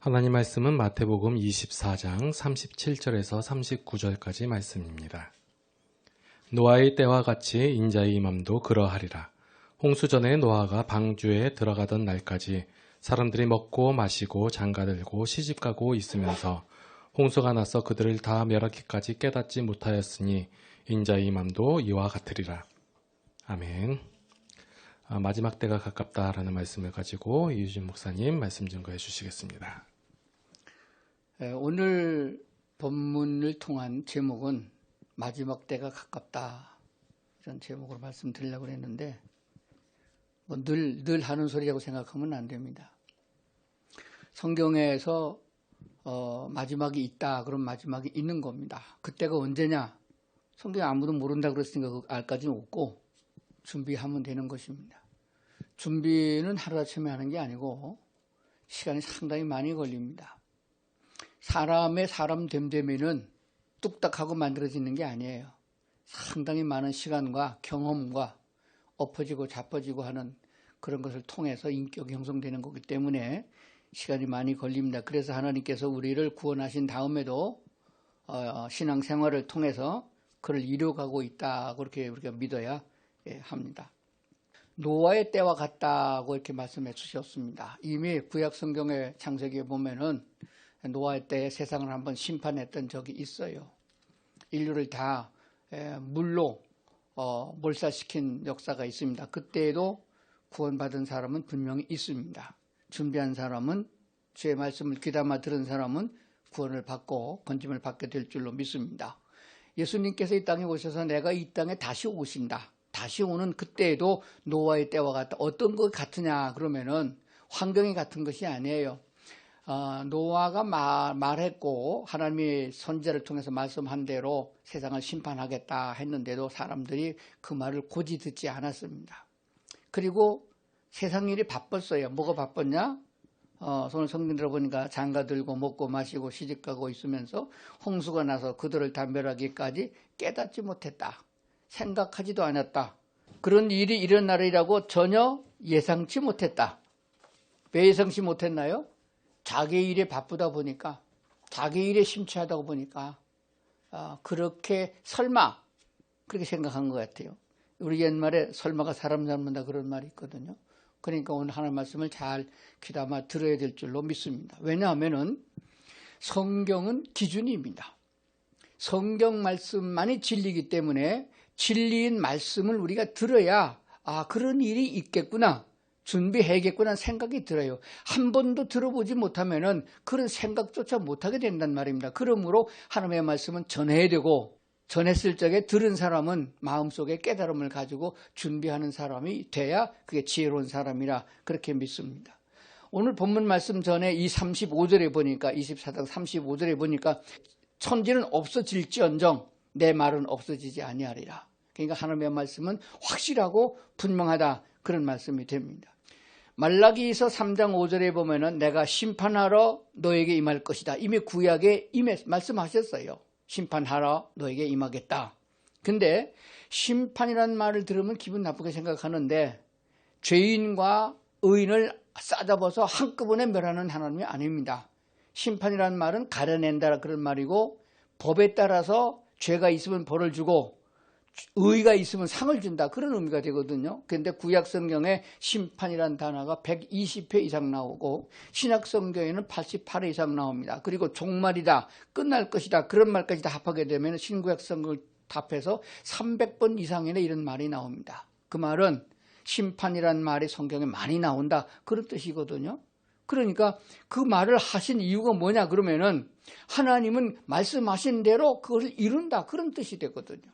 하나님 말씀은 마태복음 24장 37절에서 39절까지 말씀입니다. 노아의 때와 같이 인자의 임함도 그러하리라. 홍수 전에 노아가 방주에 들어가던 날까지 사람들이 먹고 마시고 장가들고 시집가고 있으면서 홍수가 나서 그들을 다 멸하기까지 깨닫지 못하였으니 인자의 임함도 이와 같으리라. 아멘. 마지막 때가 가깝다라는 말씀을 가지고 이유진 목사님 말씀 증거해 주시겠습니다. 오늘 본문을 통한 제목은 마지막 때가 가깝다, 이런 제목으로 말씀드리려고 했는데 늘 하는 소리라고 생각하면 안 됩니다. 성경에서 마지막이 있다 그럼 마지막이 있는 겁니다. 그때가 언제냐? 성경에 아무도 모른다 그랬으니까 그 알까지는 없고 준비하면 되는 것입니다. 준비는 하루아침에 하는 게 아니고 시간이 상당히 많이 걸립니다. 사람의 사람 됨됨이는 뚝딱하고 만들어지는 게 아니에요. 상당히 많은 시간과 경험과 엎어지고 자빠지고 하는 그런 것을 통해서 인격이 형성되는 거기 때문에 시간이 많이 걸립니다. 그래서 하나님께서 우리를 구원하신 다음에도 신앙생활을 통해서 그를 이루어가고 있다고 그렇게 우리가 믿어야 합니다. 노아의 때와 같다고 이렇게 말씀해 주셨습니다. 이미 구약 성경의 창세기에 보면은 노아의 때에 세상을 한번 심판했던 적이 있어요. 인류를 다 물로 몰살시킨 역사가 있습니다. 그때에도 구원받은 사람은 분명히 있습니다. 준비한 사람은, 주의 말씀을 귀담아 들은 사람은 구원을 받고 건짐을 받게 될 줄로 믿습니다. 예수님께서 이 땅에 오셔서 내가 이 땅에 다시 오신다. 다시 오는 그때에도 노아의 때와 같다. 어떤 것 같으냐 그러면은 환경이 같은 것이 아니에요. 노아가 말했고 하나님이 선지자를 통해서 말씀한 대로 세상을 심판하겠다 했는데도 사람들이 그 말을 고지 듣지 않았습니다. 그리고 세상 일이 바빴어요. 뭐가 바빴냐? 오늘 성경 들어보니까 장가 들고 먹고 마시고 시집가고 있으면서 홍수가 나서 그들을 다 멸하기까지 깨닫지 못했다. 생각하지도 않았다. 그런 일이 일어나리라고 전혀 예상치 못했다. 왜 예상치 못했나요? 자기 일에 바쁘다 보니까, 자기 일에 심취하다 보니까 그렇게 설마 그렇게 생각한 것 같아요. 우리 옛말에 설마가 사람 잡는다 그런 말이 있거든요. 그러니까 오늘 하나님 말씀을 잘 귀담아 들어야 될 줄로 믿습니다. 왜냐하면은 성경은 기준입니다. 성경 말씀만이 진리이기 때문에 진리인 말씀을 우리가 들어야 그런 일이 있겠구나, 준비해야겠구나 생각이 들어요. 한 번도 들어보지 못하면은 그런 생각조차 못하게 된단 말입니다. 그러므로 하나님의 말씀은 전해야 되고, 전했을 적에 들은 사람은 마음속에 깨달음을 가지고 준비하는 사람이 돼야 그게 지혜로운 사람이라 그렇게 믿습니다. 오늘 본문 말씀 전에 이 35절에 보니까, 24장 35절에 보니까 천지는 없어질지언정 내 말은 없어지지 아니하리라. 그러니까 하나님의 말씀은 확실하고 분명하다, 그런 말씀이 됩니다. 말라기서 3장 5절에 보면은 내가 심판하러 너에게 임할 것이다. 이미 구약에 말씀하셨어요. 심판하러 너에게 임하겠다. 근데 심판이라는 말을 들으면 기분 나쁘게 생각하는데 죄인과 의인을 싸잡아서 한꺼번에 멸하는 하나님이 아닙니다. 심판이라는 말은 가려낸다 그런 말이고, 법에 따라서 죄가 있으면 벌을 주고 의가 있으면 상을 준다, 그런 의미가 되거든요. 그런데 구약 성경에 심판이라는 단어가 120회 이상 나오고 신약 성경에는 88회 이상 나옵니다. 그리고 종말이다, 끝날 것이다, 그런 말까지 다 합하게 되면 신구약 성경을 답해서 300번 이상이나 이런 말이 나옵니다. 그 말은 심판이라는 말이 성경에 많이 나온다, 그런 뜻이거든요. 그러니까 그 말을 하신 이유가 뭐냐 그러면은 하나님은 말씀하신 대로 그것을 이룬다, 그런 뜻이 되거든요.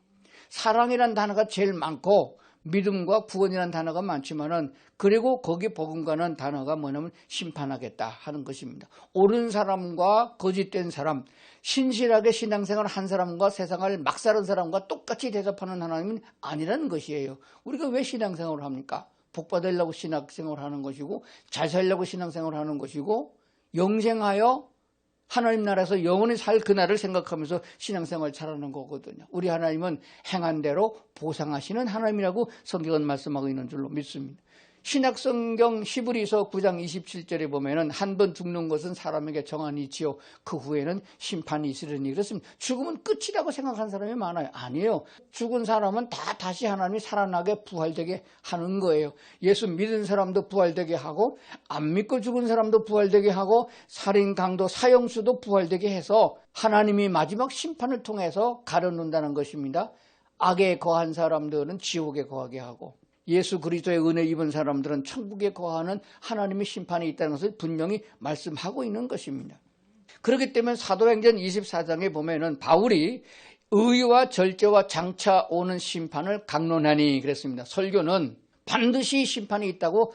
사랑이라는 단어가 제일 많고 믿음과 구원이라는 단어가 많지만은, 그리고 거기 복음과는 단어가 뭐냐면 심판하겠다 하는 것입니다. 옳은 사람과 거짓된 사람, 신실하게 신앙생활을 한 사람과 세상을 막 사는 사람과 똑같이 대접하는 하나님은 아니라는 것이에요. 우리가 왜 신앙생활을 합니까? 복 받으려고 신앙생활을 하는 것이고, 잘 살려고 신앙생활을 하는 것이고, 영생하여 하나님 나라에서 영원히 살 그날을 생각하면서 신앙생활 잘하는 거거든요. 우리 하나님은 행한 대로 보상하시는 하나님이라고 성경은 말씀하고 있는 줄로 믿습니다. 신약성경 히브리서 9장 27절에 보면은 한 번 죽는 것은 사람에게 정한 이치요 그 후에는 심판이 있으리니 그렇습니다. 죽으면 끝이라고 생각하는 사람이 많아요. 아니에요. 죽은 사람은 다 다시 하나님이 살아나게 부활되게 하는 거예요. 예수 믿은 사람도 부활되게 하고 안 믿고 죽은 사람도 부활되게 하고 살인, 강도, 사형수도 부활되게 해서 하나님이 마지막 심판을 통해서 가려놓는다는 것입니다. 악에 거한 사람들은 지옥에 거하게 하고 예수 그리스도의 은혜 입은 사람들은 천국에 거하는 하나님의 심판이 있다는 것을 분명히 말씀하고 있는 것입니다. 그렇기 때문에 사도행전 24장에 보면은 바울이 의와 절제와 장차 오는 심판을 강론하니 그랬습니다. 설교는 반드시 심판이 있다고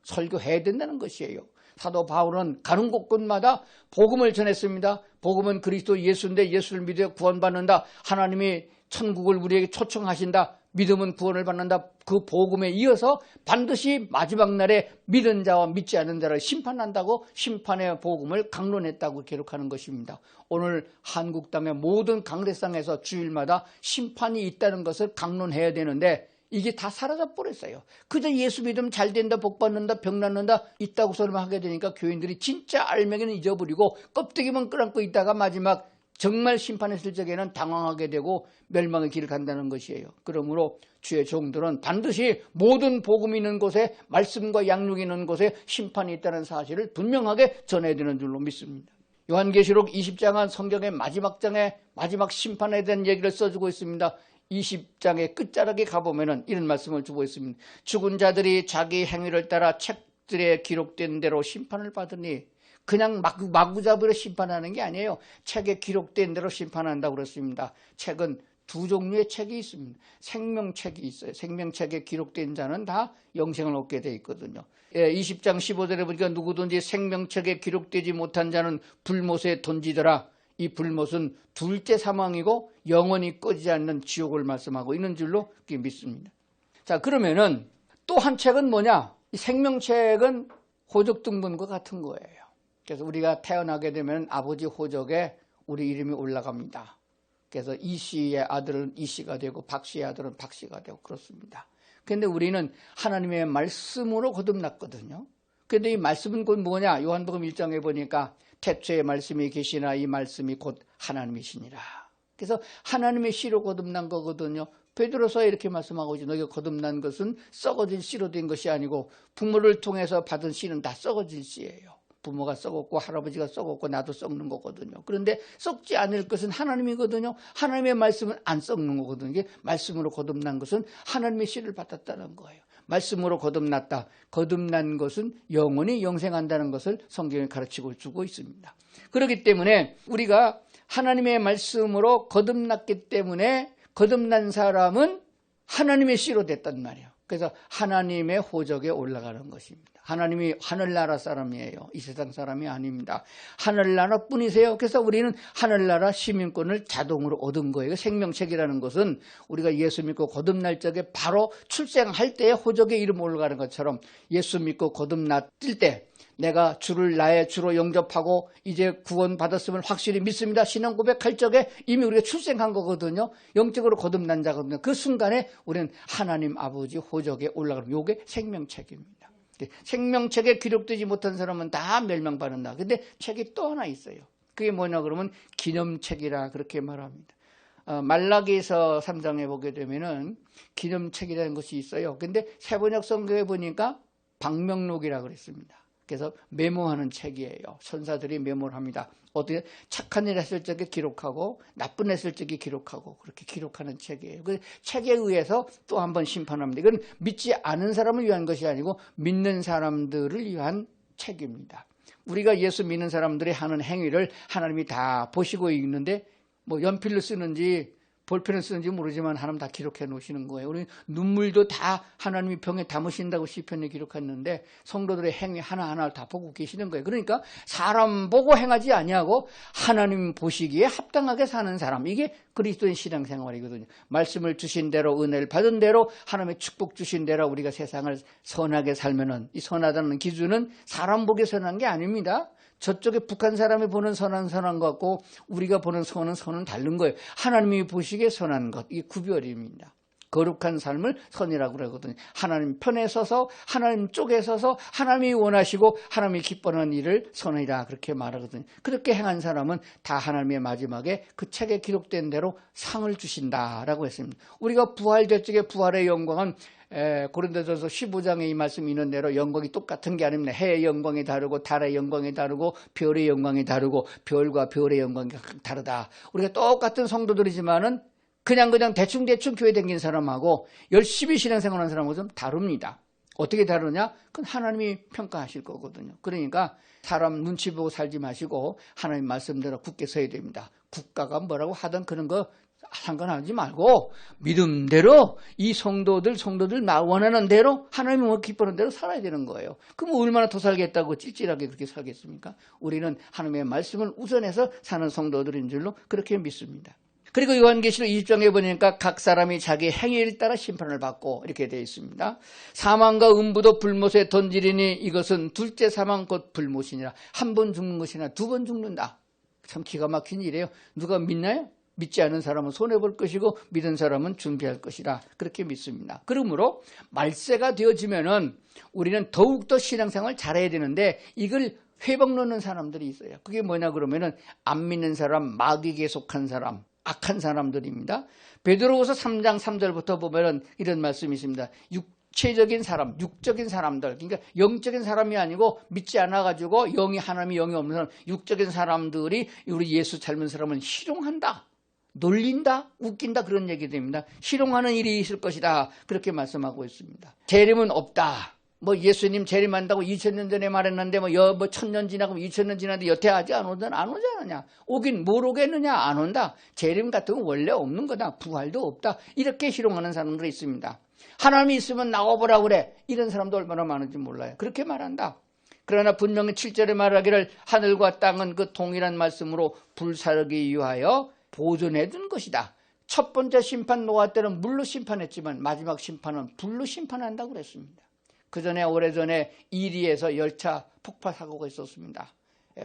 설교해야 된다는 것이에요. 사도 바울은 가는 곳곳마다 복음을 전했습니다. 복음은 그리스도 예수인데 예수를 믿어 구원받는다. 하나님이 천국을 우리에게 초청하신다. 믿음은 구원을 받는다. 그 복음에 이어서 반드시 마지막 날에 믿은 자와 믿지 않은 자를 심판한다고 심판의 복음을 강론했다고 기록하는 것입니다. 오늘 한국 땅의 모든 강대상에서 주일마다 심판이 있다는 것을 강론해야 되는데 이게 다 사라져 버렸어요. 그저 예수 믿으면 잘 된다, 복 받는다, 병 낫는다 있다고 소리만 하게 되니까 교인들이 진짜 알맹이는 잊어버리고 껍데기만 끌어안고 있다가 마지막 정말 심판했을 적에는 당황하게 되고 멸망의 길을 간다는 것이에요. 그러므로 주의 종들은 반드시 모든 복음이 있는 곳에 말씀과 양육이 있는 곳에 심판이 있다는 사실을 분명하게 전해야 되는 줄로 믿습니다. 요한계시록 20장은 성경의 마지막 장에 마지막 심판에 대한 얘기를 써주고 있습니다. 20장의 끝자락에 가보면 이런 말씀을 주고 있습니다. 죽은 자들이 자기 행위를 따라 책들에 기록된 대로 심판을 받으니 그냥 마구잡이로 심판하는 게 아니에요. 책에 기록된 대로 심판한다고 그랬습니다. 책은 두 종류의 책이 있습니다. 생명책이 있어요. 생명책에 기록된 자는 다 영생을 얻게 돼 있거든요. 20장 15절에 보니까 누구든지 생명책에 기록되지 못한 자는 불못에 던지더라. 이 불못은 둘째 사망이고 영원히 꺼지지 않는 지옥을 말씀하고 있는 줄로 믿습니다. 자, 그러면은 또 한 책은 뭐냐? 이 생명책은 호적등본과 같은 거예요. 그래서 우리가 태어나게 되면 아버지 호적에 우리 이름이 올라갑니다. 그래서 이 씨의 아들은 이 씨가 되고 박 씨의 아들은 박 씨가 되고 그렇습니다. 그런데 우리는 하나님의 말씀으로 거듭났거든요. 그런데 이 말씀은 곧 뭐냐? 요한복음 1장에 보니까 태초에 말씀이 계시나 이 말씀이 곧 하나님이시니라. 그래서 하나님의 씨로 거듭난 거거든요. 베드로서에 이렇게 말씀하고 있죠. 너희가 거듭난 것은 썩어질 씨로 된 것이 아니고 부모를 통해서 받은 씨는 다 썩어질 씨예요. 부모가 썩었고 할아버지가 썩었고 나도 썩는 거거든요. 그런데 썩지 않을 것은 하나님이거든요. 하나님의 말씀은 안 썩는 거거든요. 이게 말씀으로 거듭난 것은 하나님의 씨를 받았다는 거예요. 말씀으로 거듭났다. 거듭난 것은 영원히 영생한다는 것을 성경에 가르치고 주고 있습니다. 그렇기 때문에 우리가 하나님의 말씀으로 거듭났기 때문에 거듭난 사람은 하나님의 씨로 됐단 말이에요. 그래서 하나님의 호적에 올라가는 것입니다. 하나님이 하늘나라 사람이에요. 이 세상 사람이 아닙니다. 하늘나라 뿐이세요. 그래서 우리는 하늘나라 시민권을 자동으로 얻은 거예요. 생명책이라는 것은 우리가 예수 믿고 거듭날 적에 바로 출생할 때에 호적에 이름 올라가는 것처럼 예수 믿고 거듭났을 때 내가 주를 나의 주로 영접하고 이제 구원받았음을 확실히 믿습니다. 신앙 고백할 적에 이미 우리가 출생한 거거든요. 영적으로 거듭난 자거든요. 그 순간에 우리는 하나님 아버지 호적에 올라가는 이게 생명책입니다. 생명책에 기록되지 못한 사람은 다 멸망받는다. 근데 책이 또 하나 있어요. 그게 뭐냐 그러면 기념책이라 그렇게 말합니다. 말라기서 3장에 보게 되면은 기념책이라는 것이 있어요. 근데 세번역 성경에 보니까 방명록이라 그랬습니다. 그래서 메모하는 책이에요. 천사들이 메모를 합니다. 어떻게 착한 일 했을 적에 기록하고 나쁜 일 했을 적에 기록하고 그렇게 기록하는 책이에요. 그 책에 의해서 또 한 번 심판합니다. 이건 믿지 않은 사람을 위한 것이 아니고 믿는 사람들을 위한 책입니다. 우리가 예수 믿는 사람들이 하는 행위를 하나님이 다 보시고 있는데 뭐 연필로 쓰는지 볼펜을 쓰는지 모르지만 하나님 다 기록해 놓으시는 거예요. 우리 눈물도 다 하나님이 병에 담으신다고 시편에 기록했는데 성도들의 행위 하나하나를 다 보고 계시는 거예요. 그러니까 사람 보고 행하지 아니하고 하나님 보시기에 합당하게 사는 사람, 이게 그리스도인 신앙생활이거든요. 말씀을 주신 대로 은혜를 받은 대로 하나님의 축복 주신 대로 우리가 세상을 선하게 살면은 이 선하다는 기준은 사람 보기 선한 게 아닙니다. 저쪽에 북한 사람이 보는 선한 것 같고 우리가 보는 선은 다른 거예요. 하나님이 보시기에 선한 것, 이게 구별입니다. 거룩한 삶을 선이라고 그러거든요. 하나님 편에 서서 하나님 쪽에 서서 하나님이 원하시고 하나님이 기뻐하는 일을 선이다 그렇게 말하거든요. 그렇게 행한 사람은 다 하나님의 마지막에 그 책에 기록된 대로 상을 주신다라고 했습니다. 우리가 부활될 적에 부활의 영광은 고린도전서 15장에 이 말씀이 있는 대로 영광이 똑같은 게 아닙니다. 해의 영광이 다르고 달의 영광이 다르고 별의 영광이 다르고 별과 별의 영광이 다르다. 우리가 똑같은 성도들이지만은 그냥 대충 교회 다닌 사람하고 열심히 신앙생활하는 사람하고 좀 다릅니다. 어떻게 다르냐? 그건 하나님이 평가하실 거거든요. 그러니까 사람 눈치 보고 살지 마시고 하나님 말씀대로 굳게 서야 됩니다. 국가가 뭐라고 하든 그런 거 상관하지 말고 믿음대로 이 성도들 원하는 대로 하나님이 뭐 기뻐하는 대로 살아야 되는 거예요. 그럼 얼마나 더 살겠다고 찔찔하게 그렇게 살겠습니까? 우리는 하나님의 말씀을 우선해서 사는 성도들인 줄로 그렇게 믿습니다. 그리고 요한계시록 20장에 보니까 각 사람이 자기 행위를 따라 심판을 받고 이렇게 되어 있습니다. 사망과 음부도 불못에 던지리니 이것은 둘째 사망 곧 불못이니라. 한 번 죽는 것이나 두 번 죽는다. 참 기가 막힌 일이에요. 누가 믿나요? 믿지 않은 사람은 손해볼 것이고 믿은 사람은 준비할 것이라 그렇게 믿습니다. 그러므로 말세가 되어지면은 우리는 더욱더 신앙생활 잘해야 되는데 이걸 회복 넣는 사람들이 있어요. 그게 뭐냐 그러면은 안 믿는 사람, 마귀에 속한 사람, 악한 사람들입니다. 베드로후서 3장 3절부터 보면은 이런 말씀이 있습니다. 육체적인 사람, 육적인 사람들, 그러니까 영적인 사람이 아니고 믿지 않아가지고 하나님이 영이 없는 사람, 육적인 사람들이 우리 예수 닮은 사람은 희롱한다, 놀린다, 웃긴다 그런 얘기 됩니다. 희롱하는 일이 있을 것이다 그렇게 말씀하고 있습니다. 재림은 없다. 뭐 예수님 재림한다고 2000년 전에 말했는데 뭐 1000년 지나고 2000년 지났는데 여태 아직 안 오지 않느냐. 오긴 뭘 오겠느냐. 안 온다. 재림 같은 건 원래 없는 거다. 부활도 없다. 이렇게 희롱하는 사람들이 있습니다. 하나님이 있으면 나와보라 그래. 이런 사람도 얼마나 많은지 몰라요. 그렇게 말한다. 그러나 분명히 7절에 말하기를 하늘과 땅은 그 동일한 말씀으로 불사르기 위하여 보존해 둔 것이다. 첫 번째 심판 노아 때는 물로 심판했지만 마지막 심판은 불로 심판한다고 그랬습니다. 그 전에 오래전에 이리에서 열차 폭발 사고가 있었습니다.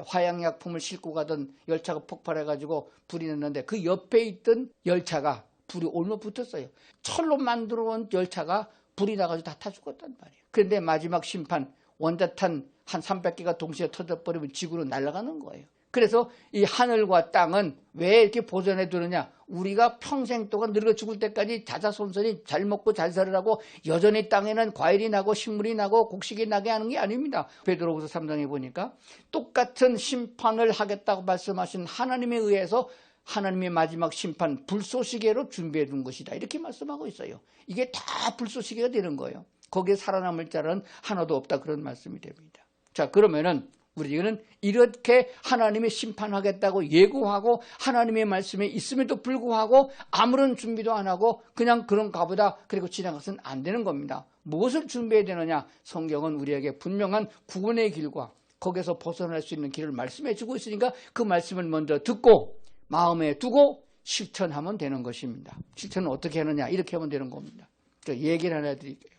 화약약품을 싣고 가던 열차가 폭발해가지고 불이 났는데 그 옆에 있던 열차가 불이 올려 붙었어요. 철로 만들어 온 열차가 불이 나가지고 다 타 죽었단 말이에요. 그런데 마지막 심판 원자탄 한 300개가 동시에 터져버리면 지구로 날아가는 거예요. 그래서 이 하늘과 땅은 왜 이렇게 보존해 두느냐? 우리가 평생 동안 늙어 죽을 때까지 자자손손이 잘 먹고 잘 살으라고 여전히 땅에는 과일이 나고 식물이 나고 곡식이 나게 하는 게 아닙니다. 베드로후서 3장에 보니까 똑같은 심판을 하겠다고 말씀하신 하나님에 의해서 하나님의 마지막 심판 불쏘시개로 준비해 둔 것이다. 이렇게 말씀하고 있어요. 이게 다 불쏘시개가 되는 거예요. 거기에 살아남을 자는 하나도 없다. 그런 말씀이 됩니다. 자, 그러면은 우리는 이렇게 하나님이 심판하겠다고 예고하고 하나님의 말씀에 있음에도 불구하고 아무런 준비도 안 하고 그냥 그런가 보다 그리고 지나가서는 안 되는 겁니다. 무엇을 준비해야 되느냐? 성경은 우리에게 분명한 구원의 길과 거기서 벗어날 수 있는 길을 말씀해 주고 있으니까 그 말씀을 먼저 듣고 마음에 두고 실천하면 되는 것입니다. 실천은 어떻게 하느냐? 이렇게 하면 되는 겁니다. 얘기를 하나 드릴게요.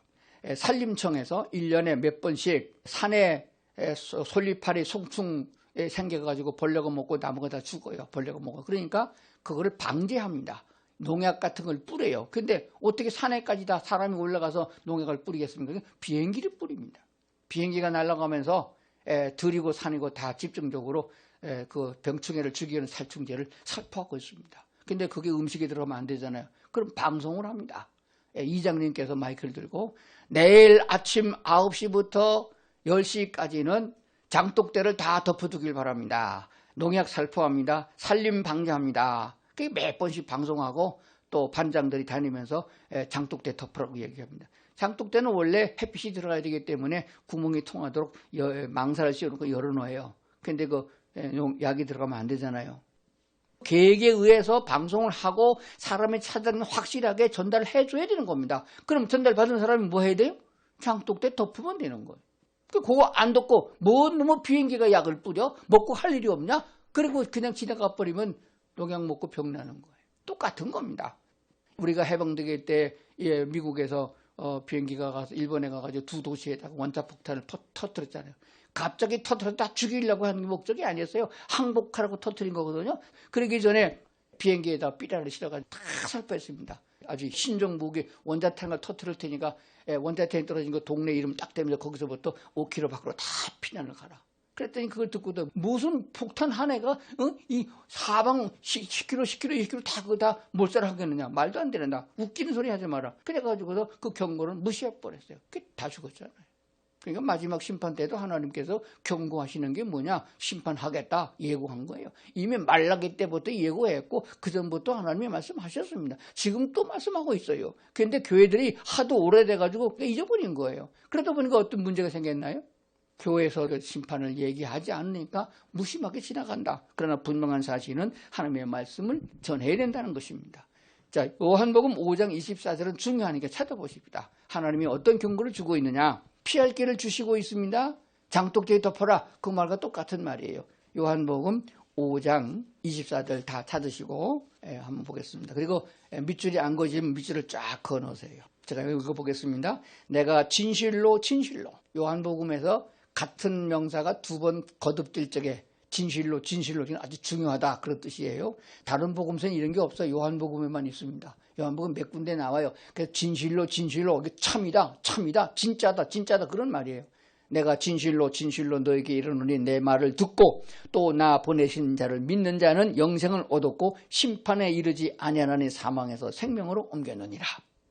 산림청에서 1년에 몇 번씩 산에 솔잎파리 송충에 생겨가지고 벌레가 먹고 나무가 다 죽어요. 벌레가 먹어. 그러니까 그거를 방지합니다. 농약 같은 걸 뿌려요. 근데 어떻게 산에까지 다 사람이 올라가서 농약을 뿌리겠습니까? 비행기를 뿌립니다. 비행기가 날아가면서 들이고 산이고 다 집중적으로 그 병충해를 죽이는 살충제를 살포하고 있습니다. 근데 그게 음식에 들어가면 안 되잖아요. 그럼 방송을 합니다. 이장님께서 마이크를 들고 내일 아침 9시부터 10시까지는 장독대를 다 덮어두길 바랍니다. 농약 살포합니다. 산림 방지합니다. 그게 몇 번씩 방송하고 또 반장들이 다니면서 장독대 덮으라고 얘기합니다. 장독대는 원래 햇빛이 들어가야 되기 때문에 구멍이 통하도록 망사를 씌워놓고 열어놓아요. 근데 그 약이 들어가면 안 되잖아요. 계획에 의해서 방송을 하고 사람의 차단을 확실하게 전달을 해줘야 되는 겁니다. 그럼 전달받은 사람이 뭐 해야 돼요? 장독대 덮으면 되는 거예요. 그거 안 덮고 뭐 비행기가 약을 뿌려? 먹고 할 일이 없냐? 그리고 그냥 지나가 버리면 농약 먹고 병 나는 거예요. 똑같은 겁니다. 우리가 해방되기 때 미국에서 비행기가 가서 일본에 가가지고 두 도시에다가 원자폭탄을 터뜨렸잖아요. 갑자기 터뜨렸다 죽이려고 하는 게 목적이 아니었어요. 항복하라고 터뜨린 거거든요. 그러기 전에 비행기에다 삐라를 실어가지고 다 살포했습니다. 아주 신정부국에 원자탄을 터뜨릴 테니까 원자탄이 떨어진 거 동네 이름 딱 대면서 거기서부터 5km 밖으로 다 피난을 가라. 그랬더니 그걸 듣고도 무슨 폭탄 한 해가 이 사방 10km, 10km, 20km 다 그거 다 몰살하겠느냐. 말도 안 되는다. 웃기는 소리 하지 마라. 그래가지고서 그 경고를 무시해버렸어요. 그게 다 죽었잖아요. 그러니까 마지막 심판 때도 하나님께서 경고하시는 게 뭐냐? 심판하겠다 예고한 거예요. 이미 말라기 때부터 예고했고 그 전부터 하나님이 말씀하셨습니다. 지금 또 말씀하고 있어요. 그런데 교회들이 하도 오래돼가지고 잊어버린 거예요. 그러다 보니까 어떤 문제가 생겼나요? 교회에서 그 심판을 얘기하지 않으니까 무심하게 지나간다. 그러나 분명한 사실은 하나님의 말씀을 전해야 된다는 것입니다. 자, 요한복음 5장 24절은 중요하니까 찾아보십시다. 하나님이 어떤 경고를 주고 있느냐? 피할 길을 주시고 있습니다. 장독대에 덮어라. 그 말과 똑같은 말이에요. 요한복음 5장 24절 다 찾으시고 한번 보겠습니다. 그리고 밑줄이 안 그어지면 밑줄을 쫙 그어 놓으세요. 제가 읽어보겠습니다. 내가 진실로 요한복음에서 같은 명사가 두 번 거듭될 적에 진실로 아주 중요하다 그런 뜻이에요. 다른 복음서는 이런 게 없어요. 요한복음에만 있습니다. 요한복음 몇 군데 나와요. 그래서 진실로 참이다 진짜다 그런 말이에요. 내가 진실로 너에게 이르노니 내 말을 듣고 또 나 보내신 자를 믿는 자는 영생을 얻었고 심판에 이르지 아니하나니 사망에서 생명으로 옮겼느니라.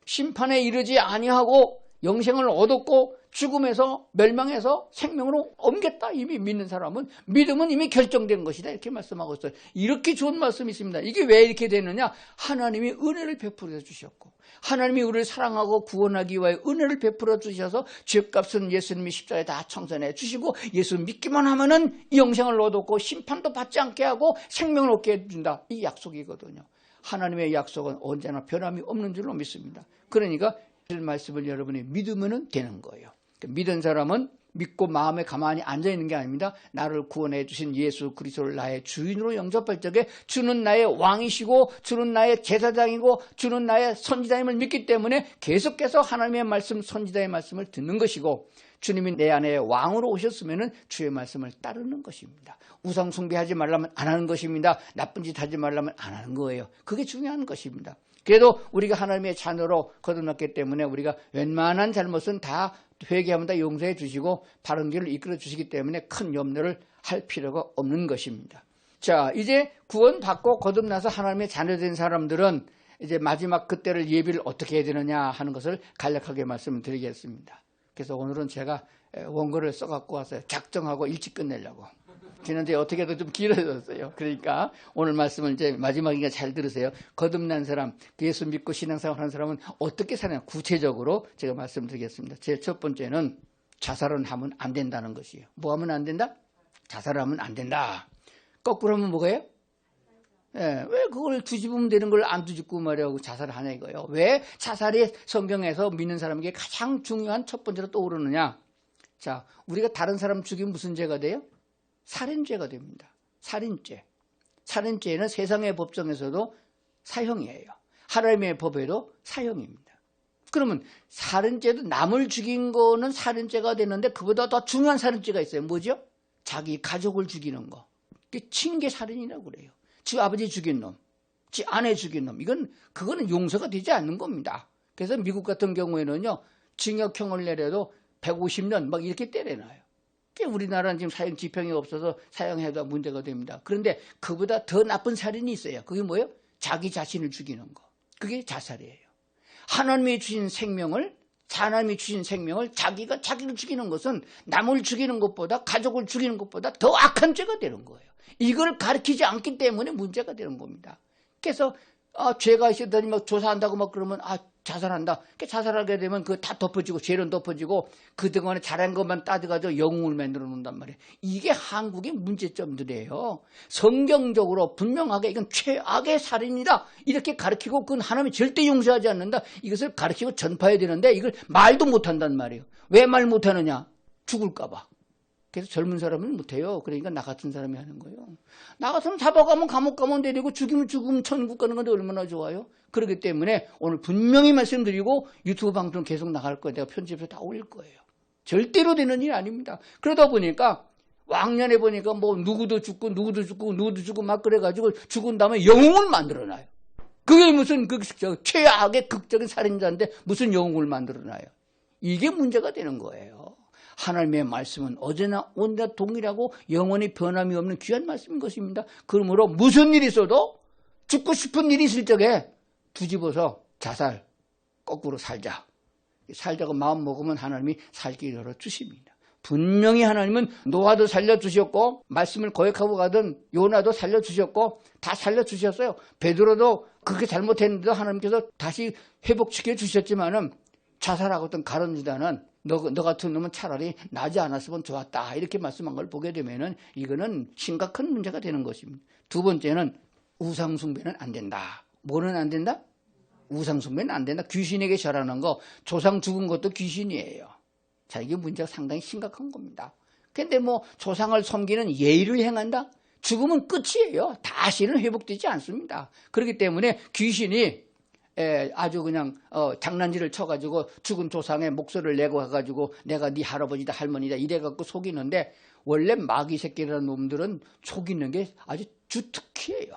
심판에 이르지 아니하고 영생을 얻었고 죽음에서 멸망해서 생명으로 옮겼다. 이미 믿는 사람은 믿음은 이미 결정된 것이다. 이렇게 말씀하고 있어요. 이렇게 좋은 말씀이 있습니다. 이게 왜 이렇게 되느냐? 하나님이 은혜를 베풀어 주셨고 하나님이 우리를 사랑하고 구원하기 위하여 은혜를 베풀어 주셔서 죄값은 예수님이 십자가에 다 청산해 주시고 예수 믿기만 하면은 영생을 얻었고 심판도 받지 않게 하고 생명을 얻게 해준다. 이 약속이거든요. 하나님의 약속은 언제나 변함이 없는 줄로 믿습니다. 그러니까 이 말씀을 여러분이 믿으면 되는 거예요. 믿은 사람은 믿고 마음에 가만히 앉아있는 게 아닙니다. 나를 구원해 주신 예수 그리스도를 나의 주인으로 영접할 적에 주는 나의 왕이시고 주는 나의 제사장이고 주는 나의 선지자임을 믿기 때문에 계속해서 하나님의 말씀, 선지자의 말씀을 듣는 것이고 주님이 내 안에 왕으로 오셨으면 주의 말씀을 따르는 것입니다. 우상 숭배하지 말라면 안 하는 것입니다. 나쁜 짓 하지 말라면 안 하는 거예요. 그게 중요한 것입니다. 그래도 우리가 하나님의 자녀로 거듭났기 때문에 우리가 웬만한 잘못은 다 회개하면 다 용서해 주시고 바른 길을 이끌어 주시기 때문에 큰 염려를 할 필요가 없는 것입니다. 자, 이제 구원받고 거듭나서 하나님의 자녀된 사람들은 이제 마지막 그때를 예비를 어떻게 해야 되느냐 하는 것을 간략하게 말씀을 드리겠습니다. 그래서 오늘은 제가 원고를 써갖고 왔어요. 작정하고 일찍 끝내려고. 지난주에 어떻게 해도 좀 길어졌어요. 그러니까 오늘 말씀을 이제 마지막이니까 잘 들으세요. 거듭난 사람, 예수 믿고 신앙생활 하는 사람은 어떻게 사냐? 구체적으로 제가 말씀드리겠습니다. 제일 첫 번째는 자살은 하면 안 된다는 것이에요. 뭐 하면 안 된다? 자살을 하면 안 된다. 거꾸로 하면 뭐예요? 왜 그걸 뒤집으면 되는 걸 안 뒤집고 말이야 자살을 하냐 이거예요. 왜 자살이 성경에서 믿는 사람에게 가장 중요한 첫 번째로 떠오르느냐? 자, 우리가 다른 사람 죽이면 무슨 죄가 돼요? 살인죄가 됩니다. 살인죄는 세상의 법정에서도 사형이에요. 하나님의 법에도 사형입니다. 그러면 살인죄도 남을 죽인 거는 살인죄가 되는데 그보다 더 중요한 살인죄가 있어요. 뭐죠? 자기 가족을 죽이는 거. 그게 칭계살인이라고 그래요. 지 아버지 죽인 놈, 지 아내 죽인 놈. 그거는 용서가 되지 않는 겁니다. 그래서 미국 같은 경우에는요, 징역형을 내려도 150년 막 이렇게 때려놔요. 우리나라는 지금 사형 지평이 없어서 사형해도 문제가 됩니다. 그런데 그보다 더 나쁜 살인이 있어요. 그게 뭐예요? 자기 자신을 죽이는 거. 그게 자살이에요. 하나님이 주신 생명을 자기가 자기를 죽이는 것은 남을 죽이는 것보다 가족을 죽이는 것보다 더 악한 죄가 되는 거예요. 이걸 가르치지 않기 때문에 문제가 되는 겁니다. 그래서 죄가 있었더니 막 조사한다고 막 그러면 자살한다. 자살하게 되면 그거 다 덮어지고 죄는 덮어지고 그동안에 잘한 것만 따져가지고 영웅을 만들어 놓는단 말이에요. 이게 한국의 문제점들이에요. 성경적으로 분명하게 이건 최악의 살인이다. 이렇게 가르치고 그건 하나님이 절대 용서하지 않는다. 이것을 가르치고 전파해야 되는데 이걸 말도 못한단 말이에요. 왜 말 못하느냐? 죽을까 봐. 그래서 젊은 사람은 못해요. 그러니까 나 같은 사람이 하는 거예요. 나 같으면 잡아가면 감옥 가면 내리고 죽이면 죽으면 천국 가는 건데 얼마나 좋아요. 그렇기 때문에 오늘 분명히 말씀드리고 유튜브 방송 계속 나갈 거예요. 내가 편집해서 다 올릴 거예요. 절대로 되는 일이 아닙니다. 그러다 보니까 왕년에 보니까 뭐 누구도 죽고 막 그래가지고 죽은 다음에 영웅을 만들어놔요. 그게 무슨 최악의 극적인 살인자인데 무슨 영웅을 만들어놔요. 이게 문제가 되는 거예요. 하나님의 말씀은 어제나 오늘나 동일하고 영원히 변함이 없는 귀한 말씀인 것입니다. 그러므로 무슨 일이 있어도 죽고 싶은 일이 있을 적에 뒤집어서 자살, 거꾸로 살자. 살자고 마음 먹으면 하나님이 살 길을 열어주십니다. 분명히 하나님은 노아도 살려주셨고 말씀을 거역하고 가던 요나도 살려주셨고 다 살려주셨어요. 베드로도 그렇게 잘못했는데도 하나님께서 다시 회복시켜 주셨지만은 자살하고던 가룟 유다는 너 같은 놈은 차라리 나지 않았으면 좋았다 이렇게 말씀한 걸 보게 되면은 이거는 심각한 문제가 되는 것입니다. 두 번째는 우상 숭배는 안 된다. 뭐는 안 된다? 우상 숭배는 안 된다. 귀신에게 절하는 거, 조상 죽은 것도 귀신이에요. 자, 이게 문제가 상당히 심각한 겁니다. 근데 뭐 조상을 섬기는 예의를 행한다? 죽으면 끝이에요. 다시는 회복되지 않습니다. 그렇기 때문에 귀신이 아주 그냥 장난질을 쳐가지고 죽은 조상의 목소리를 내고 가가지고 내가 네 할아버지다 할머니다 이래갖고 속이는데 원래 마귀 새끼라는 놈들은 속이는 게 아주 주특기예요.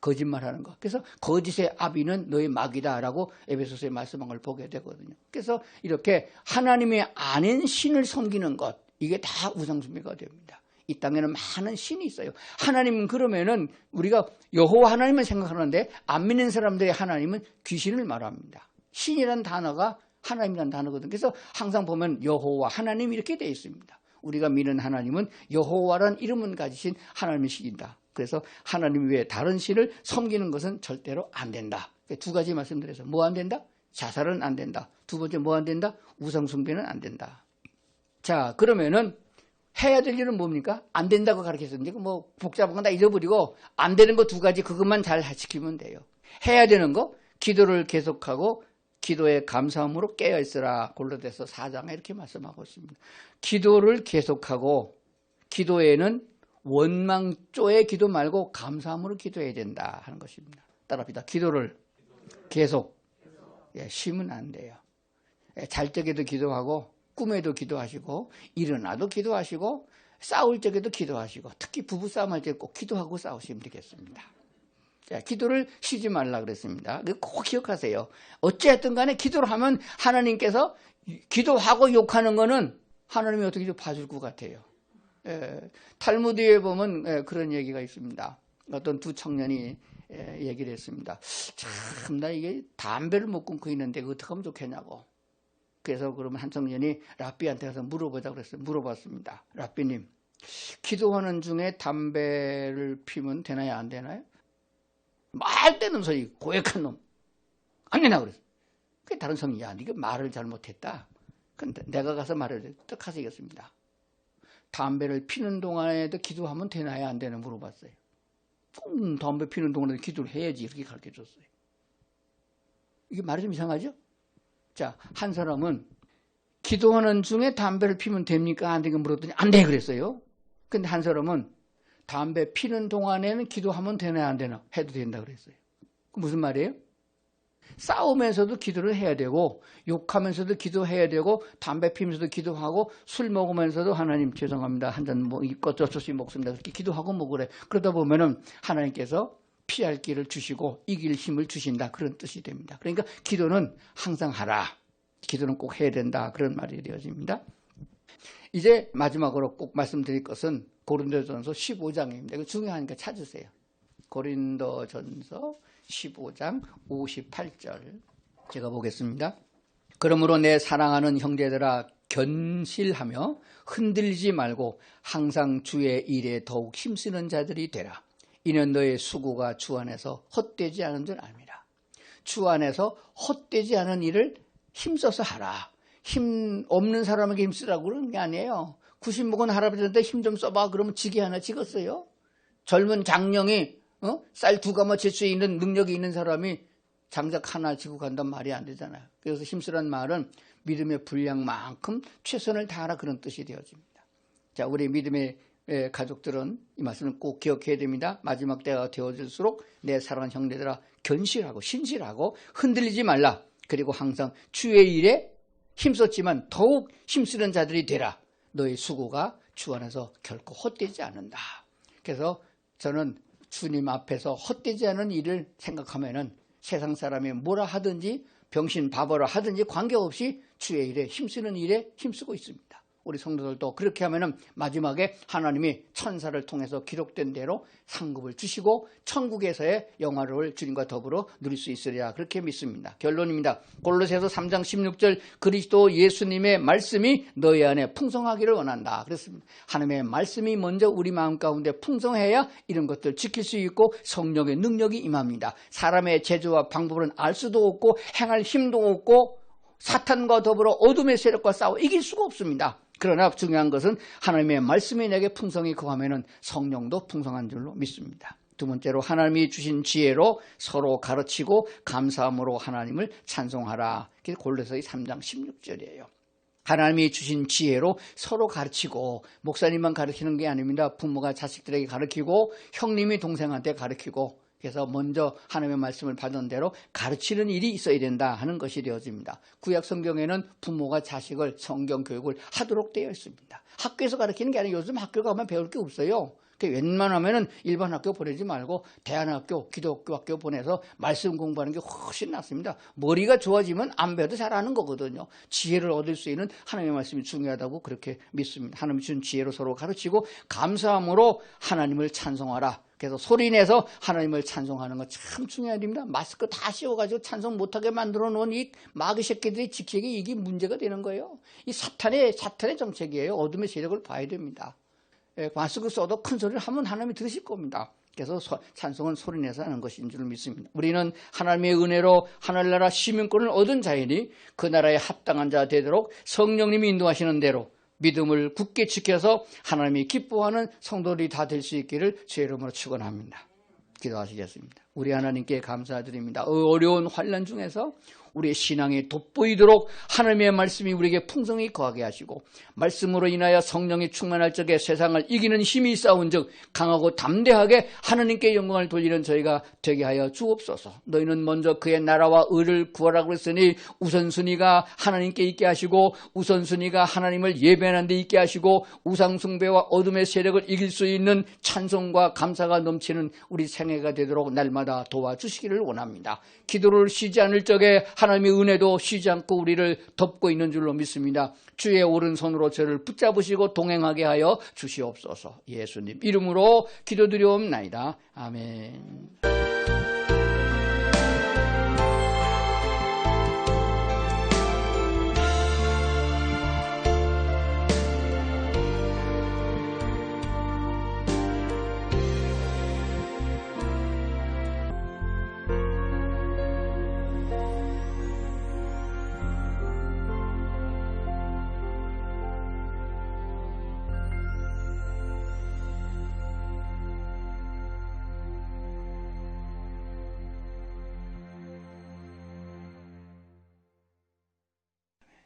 거짓말하는 거. 그래서 거짓의 아비는 너의 마귀다라고 에베소서에 말씀한 걸 보게 되거든요. 그래서 이렇게 하나님이 아닌 신을 섬기는 것 이게 다 우상숭배가 됩니다. 이 땅에는 많은 신이 있어요. 하나님은 그러면은 우리가 여호와 하나님을 생각하는데 안 믿는 사람들의 하나님은 귀신을 말합니다. 신이라는 단어가 하나님이라는 단어거든요. 그래서 항상 보면 여호와 하나님 이렇게 되어 있습니다. 우리가 믿는 하나님은 여호와라는 이름을 가지신 하나님이시다. 그래서 하나님 외에 다른 신을 섬기는 것은 절대로 안 된다. 두 가지 말씀드려서 뭐 안 된다? 자살은 안 된다. 두 번째 뭐 안 된다? 우상숭배는 안 된다. 자, 그러면은 해야 될 일은 뭡니까? 안 된다고 가르쳤는데 뭐 복잡한 건 다 잊어버리고 안 되는 거 두 가지 그것만 잘 지키면 돼요. 해야 되는 거 기도를 계속하고 기도에 감사함으로 깨어있으라. 골로새서 4장에 이렇게 말씀하고 있습니다. 기도를 계속하고 기도에는 원망조의 기도 말고 감사함으로 기도해야 된다 하는 것입니다. 따라합니다. 기도를 계속 쉬면 안 돼요. 잘 적에도 기도하고 꿈에도 기도하시고 일어나도 기도하시고 싸울 적에도 기도하시고 특히 부부싸움 할 때 꼭 기도하고 싸우시면 되겠습니다. 자, 기도를 쉬지 말라 그랬습니다. 꼭 기억하세요. 어찌했든 간에 기도를 하면 하나님께서 기도하고 욕하는 거는 하나님이 어떻게 좀 봐줄 것 같아요. 탈무드에 보면 그런 얘기가 있습니다. 어떤 두 청년이 얘기를 했습니다. 참, 나 이게 담배를 못 끊고 있는데 어떻게 하면 좋겠냐고. 그래서 그러면 한 청년이 랍비한테 가서 물어보자고 그랬어요. 물어봤습니다. 랍비님, 기도하는 중에 담배를 피면 되나요? 안 되나요? 말 되는 소리, 고약한 놈. 안 되나 그랬어요. 그 다른 성이, 야, 네가 말을 잘못했다. 근데 내가 가서 말을 떡 하시겠습니다. 담배를 피는 동안에도 기도하면 되나요? 안 되나 물어봤어요. 담배 피는 동안에도 기도를 해야지. 이렇게 가르쳐 줬어요. 이게 말이 좀 이상하죠? 자, 한 사람은 기도하는 중에 담배를 피면 됩니까? 안 되니까 물었더니 안 돼 그랬어요. 근데 한 사람은 담배 피는 동안에는 기도하면 되나 안 되나? 해도 된다 그랬어요. 그 무슨 말이에요? 싸우면서도 기도를 해야 되고 욕하면서도 기도해야 되고 담배 피면서도 기도하고 술 먹으면서도 하나님 죄송합니다. 한 잔 뭐 어쩔 수 없이 먹습니다. 그렇게 기도하고 뭐 그래. 그러다 보면은 하나님께서 피할 길을 주시고 이길 힘을 주신다. 그런 뜻이 됩니다. 그러니까 기도는 항상 하라. 기도는 꼭 해야 된다. 그런 말이 되어집니다. 이제 마지막으로 꼭 말씀드릴 것은 고린도전서 15장입니다. 이거 중요하니까 찾으세요. 고린도전서 15장 58절 제가 보겠습니다. 그러므로 내 사랑하는 형제들아 견실하며 흔들리지 말고 항상 주의 일에 더욱 힘쓰는 자들이 되라. 이는 너의 수고가 주 안에서 헛되지 않은 줄 압니다. 주 안에서 헛되지 않은 일을 힘써서 하라. 힘 없는 사람에게 힘쓰라고 그러는 게 아니에요. 90 먹은 할아버지한테 힘 좀 써봐. 그러면 지게 하나 찍었어요. 젊은 장령이 쌀 2가마 칠 수 있는 능력이 있는 사람이 장작 하나 지고 간단 말이 안 되잖아요. 그래서 힘쓰란 말은 믿음의 분량만큼 최선을 다하라 그런 뜻이 되어집니다. 자, 우리 믿음의 가족들은 이 말씀을 꼭 기억해야 됩니다. 마지막 때가 되어질수록 내 사랑하는 형제들아 견실하고 신실하고 흔들리지 말라. 그리고 항상 주의 일에 힘썼지만 더욱 힘쓰는 자들이 되라. 너의 수고가 주 안에서 결코 헛되지 않는다. 그래서 저는 주님 앞에서 헛되지 않은 일을 생각하면은 세상 사람이 뭐라 하든지 병신 바보라 하든지 관계없이 주의 일에 힘쓰는 일에 힘쓰고 있습니다. 우리 성도들도 그렇게 하면은 마지막에 하나님이 천사를 통해서 기록된 대로 상급을 주시고 천국에서의 영화를 주님과 더불어 누릴 수 있으리라 그렇게 믿습니다. 결론입니다. 골로새서 3장 16절 그리스도 예수님의 말씀이 너희 안에 풍성하기를 원한다. 그렇습니다. 하나님의 말씀이 먼저 우리 마음 가운데 풍성해야 이런 것들 지킬 수 있고 성령의 능력이 임합니다. 사람의 재주와 방법은 알 수도 없고 행할 힘도 없고 사탄과 더불어 어둠의 세력과 싸워 이길 수가 없습니다. 그러나 중요한 것은 하나님의 말씀이 내게 풍성히 거하면 성령도 풍성한 줄로 믿습니다. 두 번째로 하나님이 주신 지혜로 서로 가르치고 감사함으로 하나님을 찬송하라. 그게 골로새 3장 16절이에요. 하나님이 주신 지혜로 서로 가르치고 목사님만 가르치는 게 아닙니다. 부모가 자식들에게 가르치고 형님이 동생한테 가르치고 그래서 먼저 하나님의 말씀을 받은 대로 가르치는 일이 있어야 된다 하는 것이 되어집니다. 구약 성경에는 부모가 자식을 성경 교육을 하도록 되어 있습니다. 학교에서 가르치는 게 아니라 요즘 학교 가면 배울 게 없어요. 웬만하면 일반 학교 보내지 말고 대안학교, 기독교 학교 보내서 말씀 공부하는 게 훨씬 낫습니다. 머리가 좋아지면 안 배워도 잘하는 거거든요. 지혜를 얻을 수 있는 하나님의 말씀이 중요하다고 그렇게 믿습니다. 하나님이 준 지혜로 서로 가르치고 감사함으로 하나님을 찬송하라. 그래서 소리내서 하나님을 찬송하는 거 참 중요합니다. 마스크 다 씌워가지고 찬송 못하게 만들어 놓은 이 마귀 새끼들이 지키기 이게 문제가 되는 거예요. 이 사탄의 정책이에요. 어둠의 세력을 봐야 됩니다. 마스크 써도 큰 소리를 하면 하나님이 들으실 겁니다. 그래서 찬송은 소리내서 하는 것인 줄 믿습니다. 우리는 하나님의 은혜로 하늘나라 시민권을 얻은 자이니 그 나라에 합당한 자 되도록 성령님이 인도하시는 대로 믿음을 굳게 지켜서 하나님이 기뻐하는 성도들이 다 될 수 있기를 주의 이름으로 축원합니다. 기도하시겠습니다. 우리 하나님께 감사드립니다. 어려운 환난 중에서 우리의 신앙이 돋보이도록 하나님의 말씀이 우리에게 풍성히 거하게 하시고 말씀으로 인하여 성령이 충만할 적에 세상을 이기는 힘이 있사온즉 강하고 담대하게 하나님께 영광을 돌리는 저희가 되게 하여 주옵소서. 너희는 먼저 그의 나라와 의를 구하라고 그랬으니 우선순위가 하나님께 있게 하시고 우선순위가 하나님을 예배하는 데 있게 하시고 우상숭배와 어둠의 세력을 이길 수 있는 찬송과 감사가 넘치는 우리 생애가 되도록 날마다 도와주시기를 원합니다. 기도를 쉬지 않을 적에 하나님의 은혜도 쉬지 않고 우리를 덮고 있는 줄로 믿습니다. 주의 오른손으로 저를 붙잡으시고 동행하게 하여 주시옵소서. 예수님 이름으로 기도드리옵나이다. 아멘.